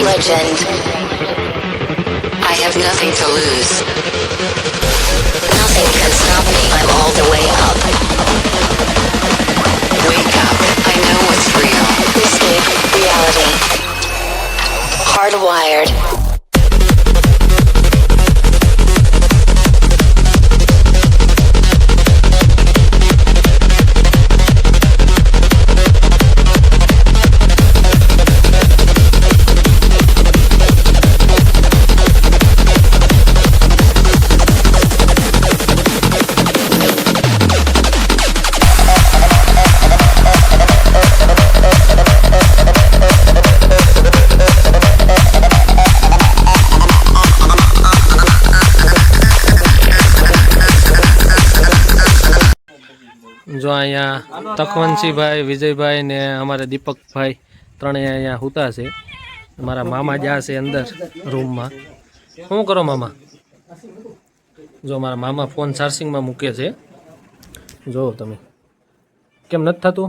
Legend. I have nothing to lose. Nothing can stop me. I'm all the way up. Wake up. I know what's real. Escape reality. Hardwired. जो अँ तखवंशी भाई विजय भाई ने अमरा दीपक भाई त्रे अँ सूता से मारा मामा जाशे अंदर रूम में। शू करो मामा? जो मारा मामा फोन चार्जिंग में मूके छे। जो तमे केम नथी थतुं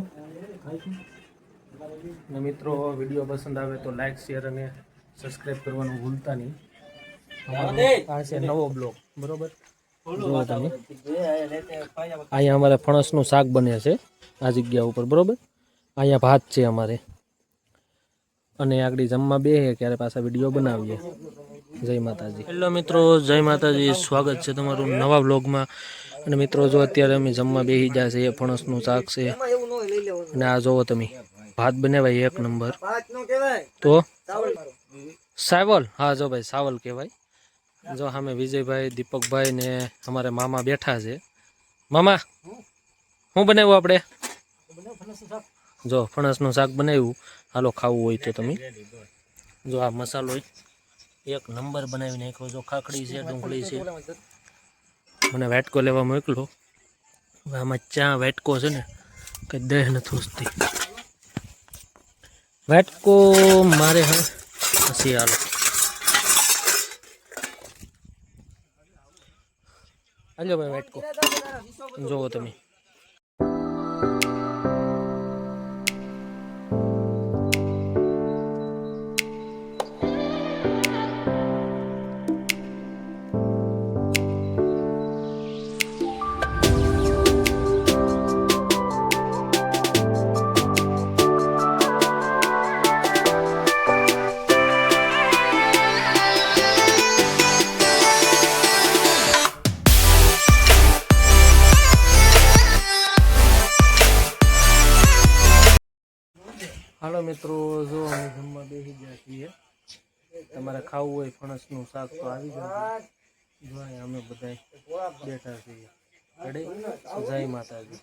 ने मित्रों विडियो पसंद आवे तो लाइक शेयर और सब्सक्राइब करवानुं भूलता नहीं। आ छे नवो ब्लॉग बरोबर। जो तमे अहींया अमारे फणसनुं शाक बने छे आ जग्या उपर बरोबर। अहींया भात छे अमारे अने आगळ जमवा बेसीए त्यारे पाछा विडियो बनावीए। जय माताजी। हेलो मित्रों जय माताजी, स्वागत है तमारुं नवा ब्लॉग में। अने मित्रों जो अत्यारे अमे जमवा बेसी गया छे फणसनुं शाक छे अने आ जोवो तमे भात बनावाय एक नंबर। तो सावल, हाँ जो भाई सावल कहेवाय। जो हमें विजय भाई दीपक भाई ने हमारे मामा बैठा है। मामा शू बनाव्युं आपणे? जो फणसनुं शाक बनाव्युं। हालो खावुं होय तो तमे जो आ मसालो एक नंबर बनावी नाख्यो। जो खाखड़ी है डूंगળી है मैंने वेटको लेवा मोकलो। आमां चा वेटको छे ने कई देह न थूसती वेटको मारे। हाँ पछी हालो हालो भाई वेटको जोवो तमे। हालो मित्रों जो अमे जमवा बेसी गया छीए। तमारे खावुं होय फणसनुं शाक तो आवी जाओ। जो अहींया अमे बधाय बैठा छीए। जय माताजी।